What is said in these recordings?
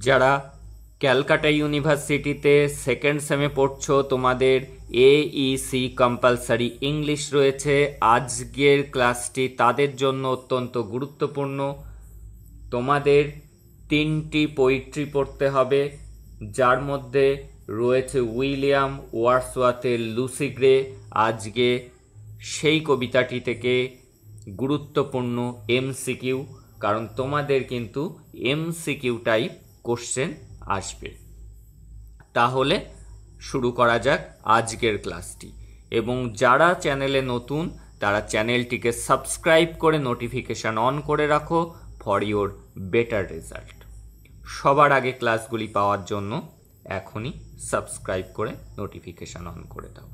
যারা ক্যালকাটা ইউনিভার্সিটিতে সেকেন্ড সেমে পড়ছো, তোমাদের AEC কম্পালসারি ইংলিশ রয়েছে। আজকের ক্লাসটি তাদের জন্য অত্যন্ত গুরুত্বপূর্ণ। তোমাদের 3টি পোয়েট্রি পড়তে হবে, যার মধ্যে রয়েছে উইলিয়াম ওয়ার্ডসওয়ার্থের লুসি গ্রে। আজকে সেই কবিতাটি থেকে গুরুত্বপূর্ণ MCQ, কারণ তোমাদের কিন্তু MCQ টাইপ কোশ্চেন আসবে। তাহলে শুরু করা যাক আজকের ক্লাসটি। এবং যারা চ্যানেলে নতুন তারা চ্যানেলটিকে সাবস্ক্রাইব করে নোটিফিকেশান অন করে রাখো ফর ইওর বেটার রেজাল্ট। সবার আগে ক্লাসগুলি পাওয়ার জন্য এখনই সাবস্ক্রাইব করে নোটিফিকেশান অন করে দাও।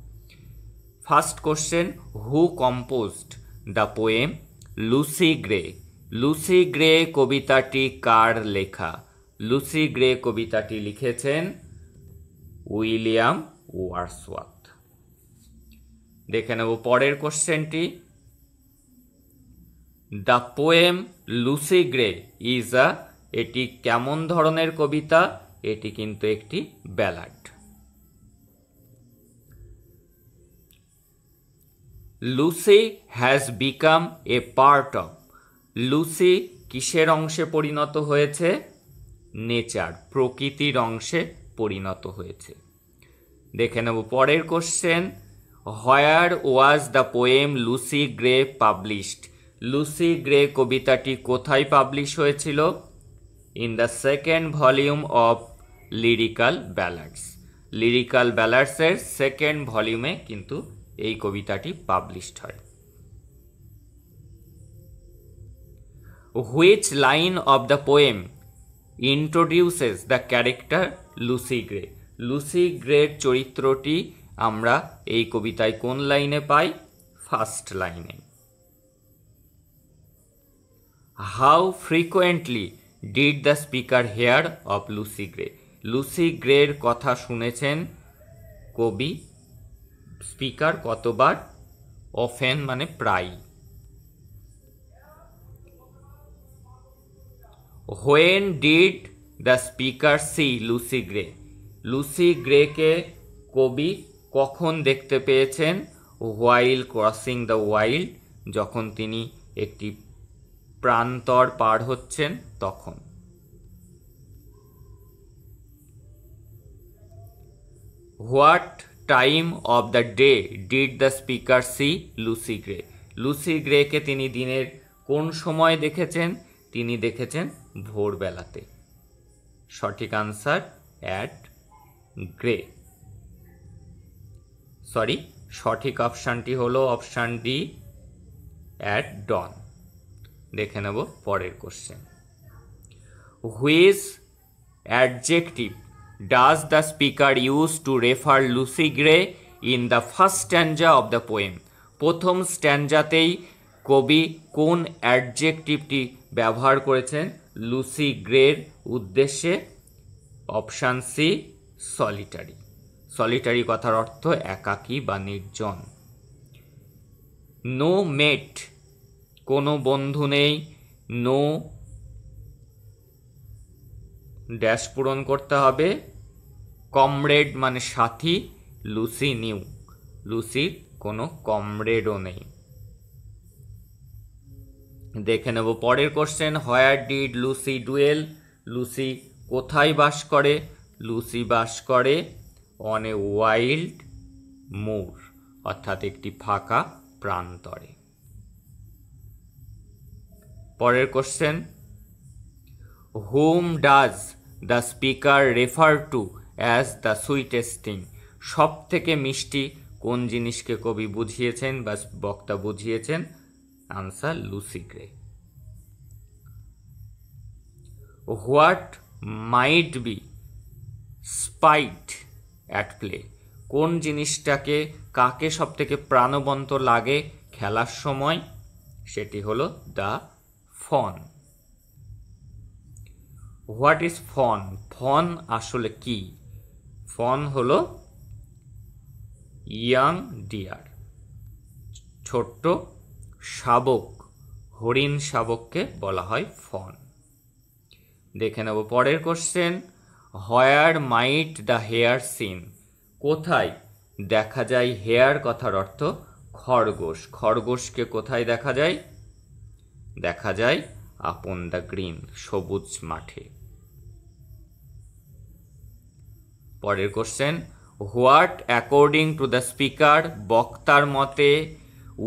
First question, who composed the poem Lucy Gray? Lucy Gray কবিতাটি কার লেখা? লুসি গ্রে কবিতাটি লিখেছেন উইলিয়াম ওয়ার্ডসওয়ার্থ। দেখে নেব পরের কোশ্চেনটি। The poem Lucy Gray is এটি কেমন ধরনের কবিতা? এটি কিন্তু একটি ballad. Lucy has become a part of? Lucy কিসের অংশে পরিণত হয়েছে? নেচার, প্রকৃতির অংশে পরিণত হয়েছে। দেখে নেব পরের question, where was the poem Lucy Gray published? Lucy Gray কবিতাটি কোথায় পাবলিশ হয়েছিল? In the second volume of lyrical ballads. Lyrical ব্যালাডসের সেকেন্ড ভলিউমে কিন্তু এই কবিতাটি পাবলিশড হয়। Which line of the poem introduces the character Lucy Gray? Lucy গ্রের চরিত্রটি আমরা এই কবিতায় কোন লাইনে পাই? ফার্স্ট লাইনে। How frequently did the speaker hear of Lucy Gray? Lucy গ্রের কথা শুনেছেন কবি, স্পিকার কতবার? অফেন মানে প্রায়। When did the speaker see Lucy Gray? Lucy গ্রেকে কবি কখন দেখতে পেয়েছেন? হোয়াইল ক্রসিং দ্য ওয়াইল্ড, যখন তিনি একটি প্রান্তর পার হচ্ছেন তখন। What time of the day did the speaker see Lucy Gray? Lucy গ্রেকে তিনি দিনের কোন সময় দেখেছেন? তিনি দেখেছেন ভোরবেলাতে। সঠিক আনসার অ্যাট গ্রে। সঠিক অপশানটি হলো অপশান ডি, অ্যাট ডন। দেখে নেব পরের question. Which adjective does the speaker use to refer Lucy grey in the first স্ট্যান্জা of the poem? প্রথম স্ট্যান্জাতেই কবি কোন অ্যাডজেক্টিভটি ব্যবহার করেছেন লুসি গ্রের উদ্দেশ্যে? Option C, solitary. সলিটারি কথার অর্থ একাকী বা নির্জন। নো মেট, কোনো বন্ধু নেই। নো ড্যাশ পূরণ করতে হবে। কমরেড মানে সাথী। লুসি নিউ, লুসির কোনো কমরেডও নেই। দেখে নেব পরের question. Where did Lucy dual? Lucy কোথায় বাস করে? লুসি বাস করে অন এ ওয়াইল্ড মুর, অর্থাৎ একটি ফাঁকা প্রান্তরে। পরের question, hmm does the speaker refer to as the sweetest thing? সব থেকে মিষ্টি কোন জিনিসকে কবি বুঝিয়েছেন বা বক্তা বুঝিয়েছেন? Answer Lucy grey. What might be spite at play? কোন জিনিসটাকে কাকে সব থেকে প্রাণবন্ত লাগে খেলার সময়? সেটি হলো the fawn. What is fawn? Fawn আসলে কি? ফন হলো ইয়াং ডিয়ার, ছোট্ট শাবক, হরিণ শাবককে বলা হয় ফন। দেখে নেব পরের question, where might the hare seen, কোথায় দেখা যায় হেয়ার কথার অর্থ খরগোশ, খরগোশকে কোথায় দেখা যায়? দেখা যায় আপন দ্য গ্রিন, সবুজ মাঠে। পরের question, what according to the speaker, বক্তার মতে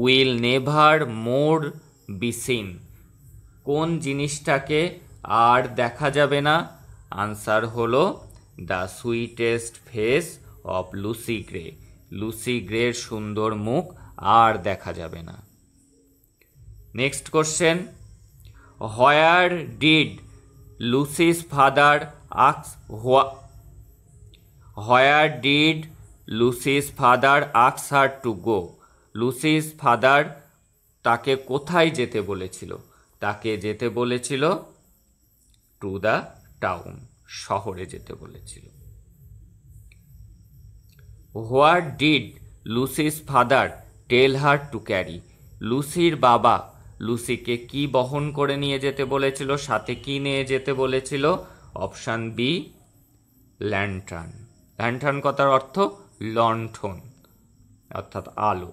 will never more be seen, কোন জিনিসটাকে আর দেখা যাবে না? আনসার হলো the sweetest face of Lucy Gray, Lucy গ্রের সুন্দর মুখ আর দেখা যাবে না। Next question, where did Lucy's father ask, where did Lucy's father ask her to go, Lucy's father তাকে কোথায় যেতে বলেছিল? তাকে যেতে বলেছিল টু দ্য টাউন, শহরে যেতে বলেছিল। What did Lucy's father tell her to carry, লুসির বাবা লুসিকে কি বহন করে নিয়ে যেতে বলেছিল, সাথে কি নিয়ে যেতে বলেছিল? Option B, lantern. ল্যান্টার্ন কথার অর্থ লণ্ঠন অর্থাৎ আলো।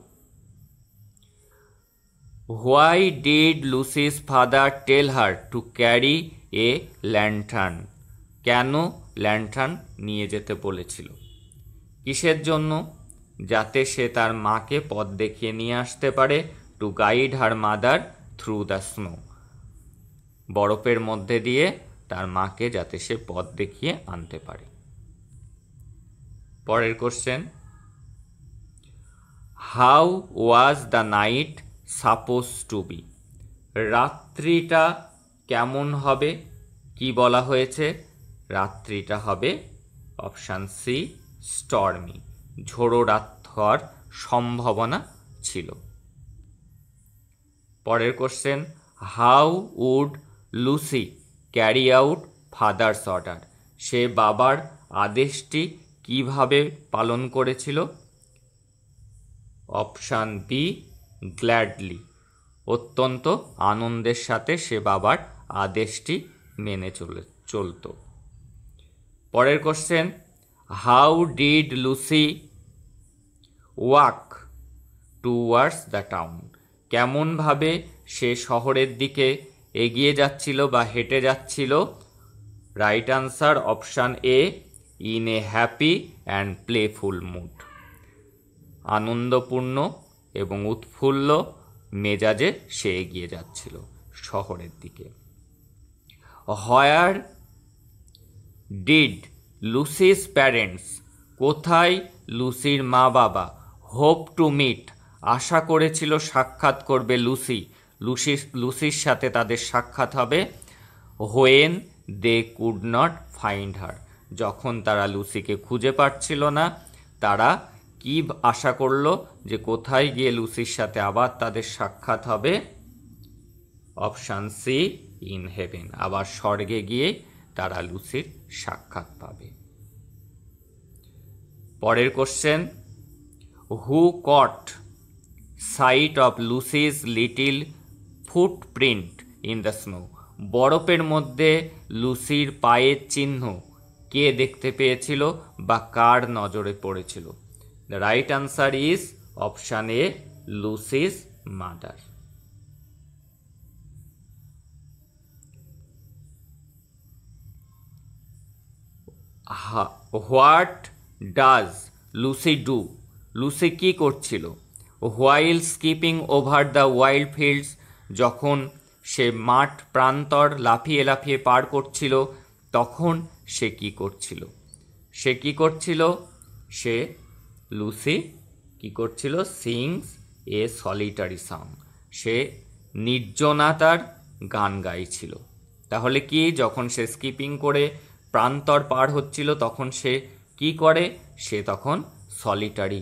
Why did Lucy's father tell her to carry a lantern, কেন ল্যান্টার্ন নিয়ে যেতে বলেছিল? কিসের জন্য? যাতে সে তার মাকে পথ দেখিয়ে নিয়ে আসতে পারে, to guide her mother through the snow, বরফের মধ্যে দিয়ে তার মাকে যাতে সে পথ দেখিয়ে আনতে পারে। পরের question, how was the night suppose to be, রাত্রিটা কেমন হবে? কি বলা হয়েছে? রাত্রিটা হবে অপশান সি, স্টর্মি, ঝোড়ো রাত হওয়ার সম্ভাবনা ছিল। পরের question, how would Lucy carry out father's order, সে বাবার আদেশটি কিভাবে পালন করেছিল? অপশান বি, গ্ল্যাডলি, অত্যন্ত আনন্দের সাথে সে বাবার আদেশটি মেনে চলত। পরের question, how did Lucy walk towards the town, কেমনভাবে সে শহরের দিকে এগিয়ে যাচ্ছিল বা হেঁটে যাচ্ছিল? Right answer option A, in a happy and playful mood, আনন্দপূর্ণ এবং উৎফুল্ল মেজাজে সে এগিয়ে যাচ্ছিল শহরের দিকে। হোয়ার ডিড লুসিস প্যারেন্টস, কোথায় লুসির মা বাবা হোপ টু মিট, আশা করেছিল সাক্ষাৎ করবে লুসির সাথে তাদের সাক্ষাৎ হবে? When they could not find her, যখন তারা লুসিকে খুঁজে পাচ্ছিল না, তারা কি আশা করলো যে কোথায় গিয়ে লুসির সাথে আবার তাদের সাক্ষাৎ হবে? অপশান সি, ইন হেভেন, আবার স্বর্গে গিয়ে তারা লুসির সাক্ষাৎ পাবে। পরের question, who caught sight of Lucy's little footprint in the snow, বরফের মধ্যে লুসির পায়ের চিহ্ন কে দেখতে পেয়েছিল বা কার নজরে পড়েছিল? The right answer is option A, লুসিস mother. What does Lucy do, Lucy কি করছিল? While skipping over the wild fields, যখন সে মাঠ প্রান্তর লাফিয়ে লাফিয়ে পার করছিল তখন সে কি করছিল? লুসি কি করছিল? সিংস এ সলিটারি সং, সে নির্জনতার গান গাইছিল। তাহলে কি, যখন সে স্কিপিং করে প্রান্তর পার হচ্ছিল তখন সে কি করে? সে তখন সলিটারি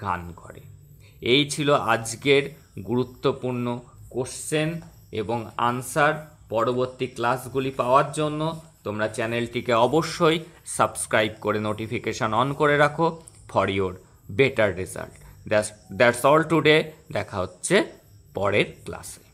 গান করে। এই ছিল আজকের গুরুত্বপূর্ণ কোশ্চেন এবং আনসার। পরবর্তী ক্লাসগুলি পাওয়ার জন্য তোমরা চ্যানেলটিকে অবশ্যই সাবস্ক্রাইব করে নোটিফিকেশান অন করে রাখো for your better result. That's all today. দেখা হচ্ছে পরের ক্লাসে।